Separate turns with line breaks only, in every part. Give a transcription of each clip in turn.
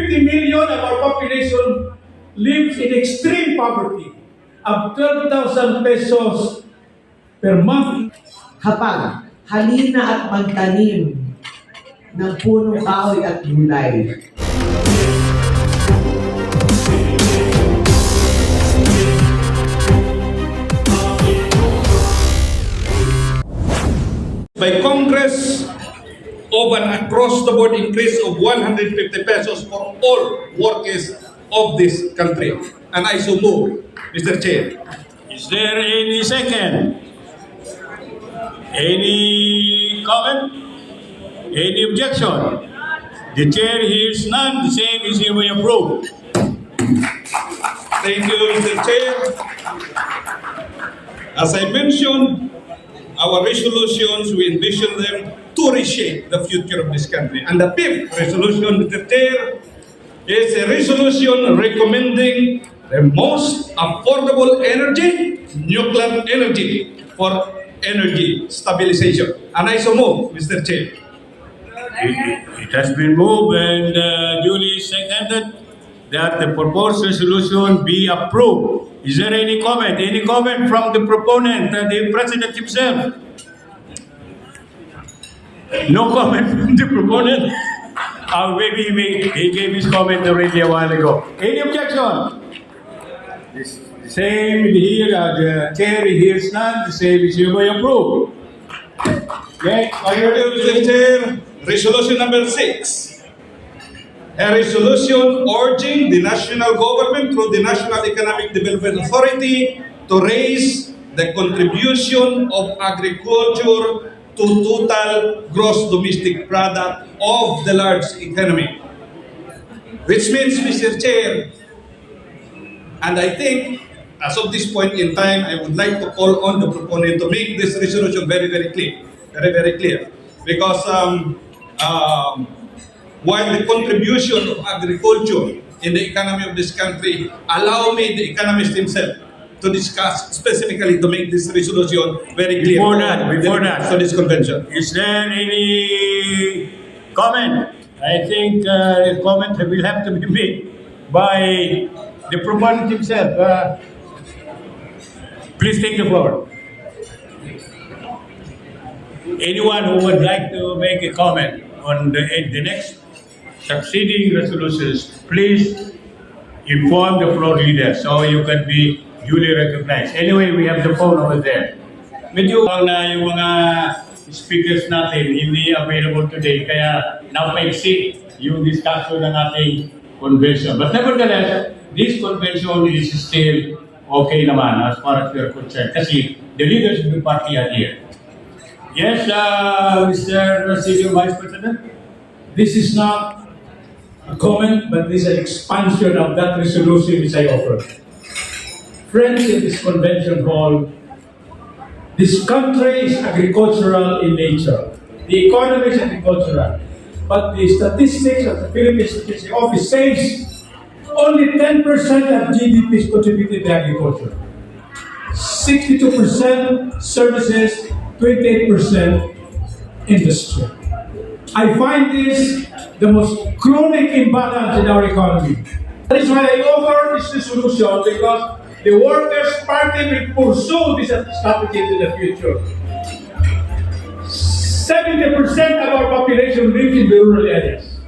50 million of our population lives in extreme poverty of 12,000 pesos per month.
Hapag, halina at magtanim ng punong kahoy at gulay.
By Congress of an across-the-board increase of 150 pesos for all workers of this country. And I so move, Mr. Chair.
Is there any second? Any comment? Any objection? The chair hears none. The same is hereby approved.
Thank you, Mr. Chair. As I mentioned, our resolutions, we envision them to reshape the future of this country. And the fifth resolution, Mr. Chair, is a resolution recommending the most affordable energy, nuclear energy, for energy stabilization. And I so move, Mr. Chair.
It has been moved and duly seconded that the proposed resolution be approved. Is there any comment? Any comment from the proponent, the President himself? No comment from the proponent? Maybe he gave his comment already a while ago. Any objection? The same here, the chair hears none, the same is hereby approved. Next,
Thank you, Mr. Chair. Resolution number 6. A resolution urging the national government through the National Economic Development Authority to raise the contribution of agriculture to total gross domestic product of the large economy. Which means, Mr. Chair, and I think as of this point in time, I would like to call on the proponent to make this resolution very, very clear. Very, very clear. Because while the contribution of agriculture in the economy of this country, allow me, the economist himself, to discuss specifically to make this resolution very clear.
Before that,
to this convention.
is there any comment? I think a comment will have to be made by the proponent himself. Please take the floor. Anyone who would like to make a comment on the next succeeding resolutions, please inform the floor leader so you can be duly recognized. Anyway, we have the phone over there. Medyo na yung mga speakers natin hindi available today, kaya napaiksi yung discussion ng ating convention. But nevertheless, this convention is still okay naman as far as we are concerned kasi the leaders of the party are here. Yes, Mr. Senior Vice President?
This is not a comment, but this is an expansion of that resolution which I offered. Friends in this convention hall, this country is agricultural in nature. The economy is agricultural. But the statistics of the Philippine Statistics Office says only 10% of GDP is contributed to agriculture. 62% services, 28% industry. I find this the most chronic imbalance in our economy. That is why I offer this resolution, because the Workers' Party will pursue this strategy into the future. 70% of our population lives in the rural areas.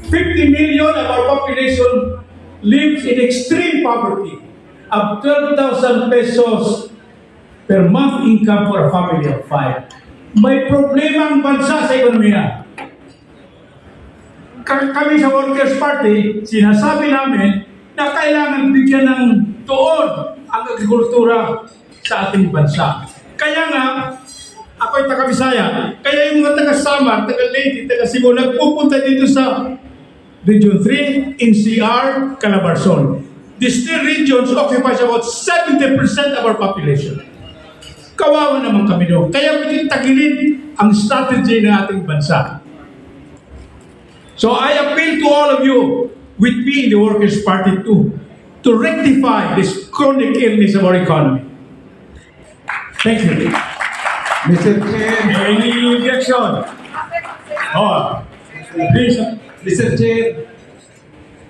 50 million of our population lives in extreme poverty of 12,000 pesos per month income for a family of 5. May problema ang bansa sa ekonomiya. Kami sa Workers' Party, sinasabi namin na kailangan bigyan ng tuon ang agrikultura sa ating bansa. Kaya nga, ako'y taga-Bisaya, kaya yung mga taga-Samar, taga-Leyte, taga-Cebu, nagpupunta dito sa Region 3, NCR, Calabarzon. These three regions occupies about 70% of our population. Kawawa naman kami doon. Kaya pwede tagilid ang strategy ng ating bansa. So I appeal to all of you with me in the Workers' Party too, to rectify this chronic illness of our economy. Thank you.
Mr. Chair,
Any objection? Oh, please
Mr. Chair,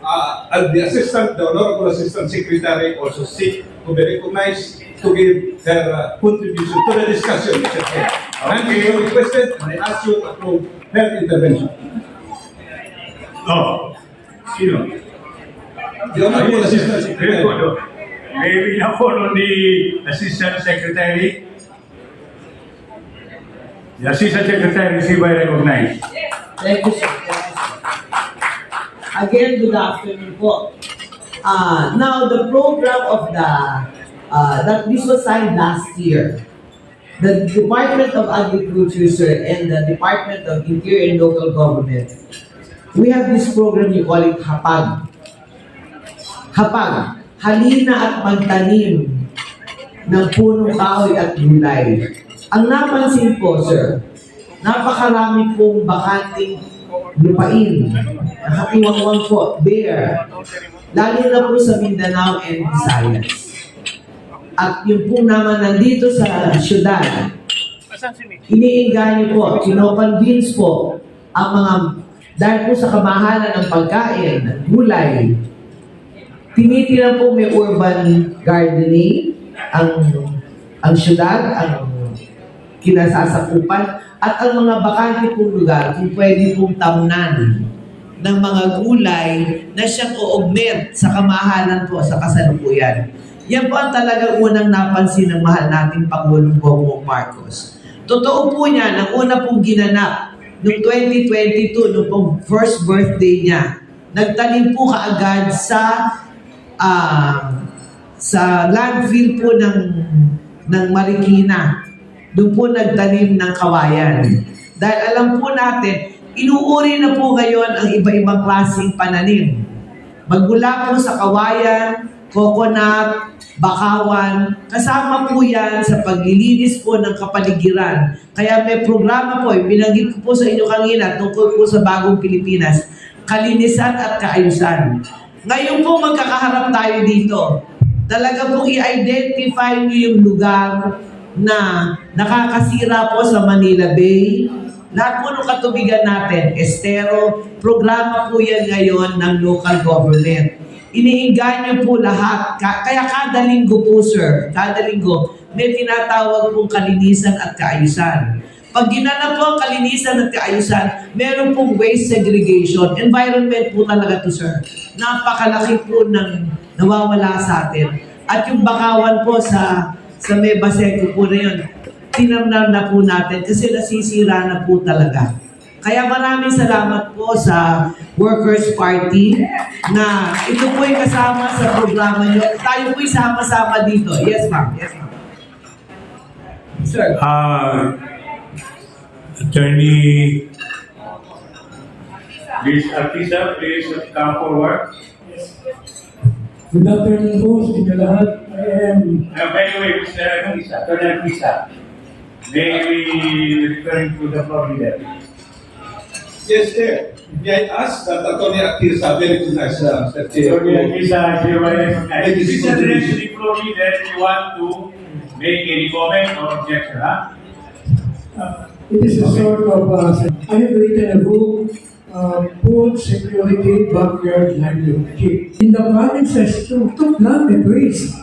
the Honorable Assistant Secretary also seek to be recognized to give their contribution to the discussion, Mr. Chair. And we have requested, and I ask you to approve her intervention.
Oh, sino?
The Honorable Assistant
Very
Secretary.
good. May we now follow the Assistant Secretary? The Assistant Secretary is hereby recognized.
Thank you, sir. Thank you, sir. Again, good afternoon po. Now, the program of that this was signed last year. The Department of Agriculture, sir, and the Department of Interior and Local Government, we have this program, you call it HAPAG. HAPAG, halina at magtanim ng punong kahoy at gulay. Ang napansin po, sir, napakarami pong bakanting lupain. Nakatiwangwang po, bare. Lalo na po sa Mindanao and Visayas. At yung po naman nandito sa syudad, iniinganyo po, kinoconvince po ang mga, dahil po sa kamahalan ng pagkain, ng gulay, tinitira po may urban gardening, ang syudad, ang kinasasakupan, at ang mga bakante pong lugar kung pwede pong tamnan ng mga gulay na siyang o-augment sa kamahalan po sa kasalukuyan. Yan po ang talagang unang napansin ng mahal nating Pangulong Bongbong Marcos. Totoo po niya, nang una pong ginanap noong 2022, noong pong first birthday niya, nagtanim po kaagad sa landfill po ng Marikina. Doon po nagtanim ng kawayan. Dahil alam po natin, inuuri na po ngayon ang iba-ibang klaseng pananim. Magmula po sa kawayan, coconut, bakawan, kasama po yan sa paglilinis po ng kapaligiran. Kaya may programa po, binanggit ko po sa inyo kanina tungkol po sa Bagong Pilipinas, kalinisan at kaayusan. Ngayon po magkakaharap tayo dito. Talaga pong i-identify nyo yung lugar na nakakasira po sa Manila Bay. Lahat po ng katubigan natin, estero, programa po yan ngayon ng local government. Iniinganyo po lahat. Kaya kada linggo po, sir, kada linggo, may tinatawag pong kalinisan at kaayusan. Pag ginanap po ang kalinisan at kaayusan, meron pong waste segregation. Environment po talaga to, sir. Napakalaki po ng nawawala sa atin. At yung bakawan po sa may Baseco po na yun, tinamnan na po natin kasi nasisira na po talaga. Kaya maraming salamat po sa Workers' Party na ito po ay kasama sa programa nyo. Tayo po ay sama-sama dito. Yes, ma'am. Yes, ma'am. Sir.
Attorney Liz Artisa, please come forward.
Good afternoon po sa inyo lahat. I am
By the way, Mr. Artisa, Attorney Artisa, may we referring to the floor leader?
Yes, Chair. May I ask that Attorney Akirsa very recognized, Mr. Chair.
Attorney Artisa, is hereby recognized.
Thank you,
This
Mr.
address to the floor leader, if you want to make any comment or objection, huh?
it is a sort of I have written a book, Food Security Backyard Livelihood Kit. In the provinces to plant and raise.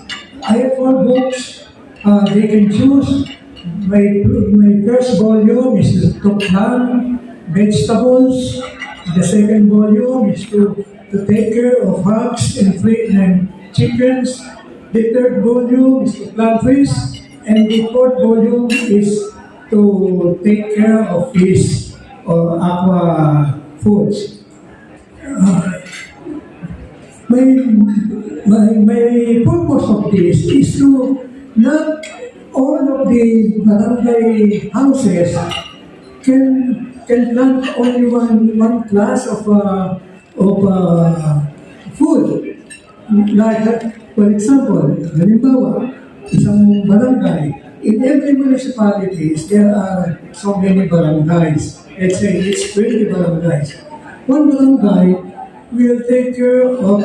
I have 4 books. They can choose. My first volume is to plant vegetables. The second volume is to take care of hogs and chickens. The third volume is to plant fish. And the fourth volume is to take care of fish or aqua foods. My purpose of this is to not all of the barangay houses can plant only one class of food. Like, for example, halimbawa, isang barangay, in every municipalities, there are so many barangays. Let's say it's 20 barangays. One barangay will take care of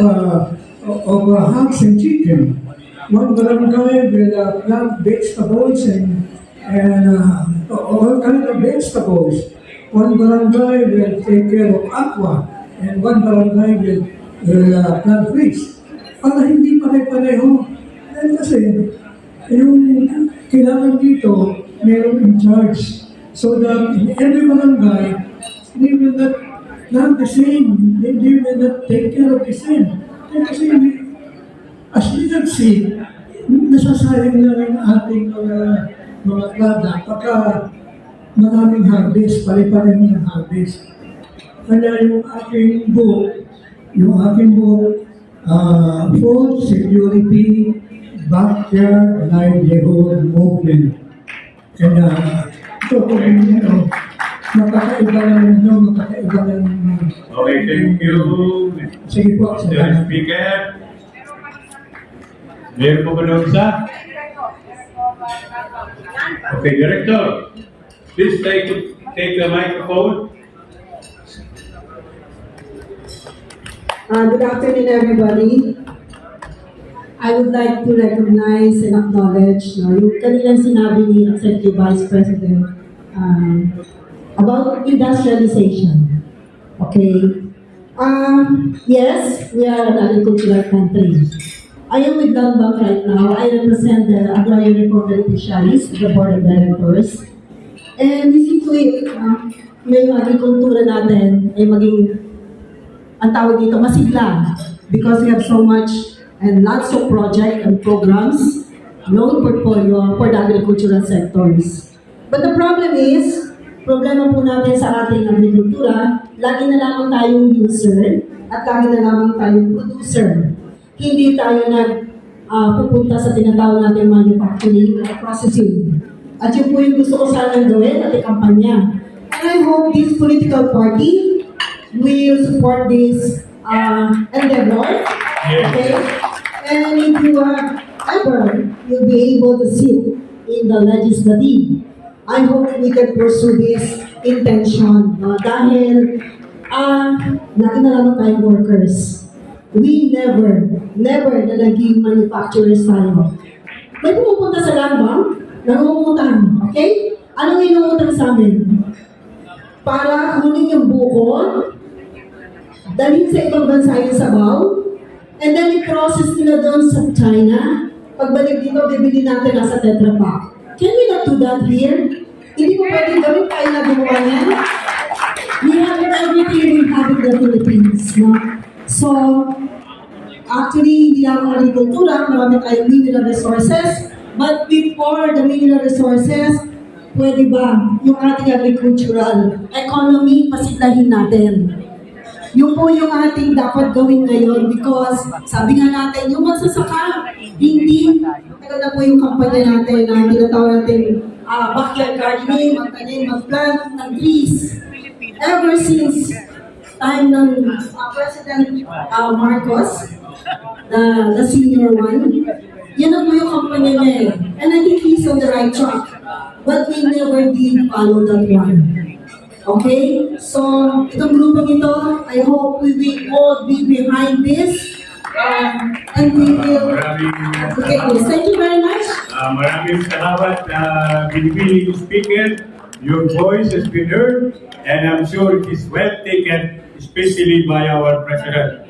hogs and chicken. One barangay will plant vegetables and all kinds of vegetables. One barangay will take care of aqua. and one barangay will plant trees. Para hindi pare-pareho. Dahil kasi, yung kailangan dito, mayroong in charge. So that in every barangay, they will not the same. They will not take care of the same. Kasi, as we can see, nasasayang na rin ating mga product pagka maraming harvest, pare-pareho ng harvest. Kaya yung aking book, Food Security Backyard Livelihood Movement. Kaya ito po yung makakaiba ng
Okay, thank you.
Sige po,
Mr.
salamat.
Speaker. Meron po ba na isa? Okay, Director. Please take the microphone.
Good afternoon, everybody. I would like to recognize and acknowledge yung kanilang sinabi ni Executive Vice President about industrialization. Okay. Yes, we are an agricultural country. I am with Landbank right now. I represent the Agrarian Reform Beneficiaries, the Board of Directors. And we see to it, may yung agrikultura natin ay maging, ang tawag dito, masigla. Because we have so much and lots of projects and programs, loan portfolio for the agricultural sectors. But the problem is, problema po natin sa ating agrikultura, lagi na lamang tayong user at lagi na lamang tayong producer. Hindi tayo pupunta sa tinatawag natin manufacturing at processing. At yun po yung gusto ko sanang gawin at ikampanya. And I hope this political party will support this endeavor. Okay? And if you are ever, you'll be able to sit in the legislative. I hope we can pursue this intention. Dahil, lagi na lamang tayong workers. We never na naging manufacturers tayo. May pumupunta sa land bank, nangungutang, okay? Anong inuutang sa amin? Para kunin yung buko, dalhin sa ibang bansa yung sabaw, and then i-process nila doon sa China. Pagbalik dito, bibili natin nasa Tetra Pak. Can we not do that here? Hindi ko pwede gawin tayo na gumawa niyan. We have everything we have in the Philippines. No? So, actually, hindi lang ang agrikultura, marami tayong mineral resources. But before the mineral resources, pwede ba yung ating agricultural economy pasiglahin natin? Yun po yung ating dapat gawin ngayon because sabi nga natin, yung magsasaka, hindi, tagal na po yung kampanya natin na tinatawag natin backyard gardening, magtanim, mag-plant ng trees. Ever since time ng President Marcos, the senior one, yan na po yung kampanya niya eh. And I think he's on the right track. But we never did follow that one. Okay? So, itong grupong ito, I hope we will all be behind this. And we will advocate this. Thank you very much.
Maraming salamat, Binibining Speaker. Your voice has been heard, and I'm sure it is well taken, especially by our President.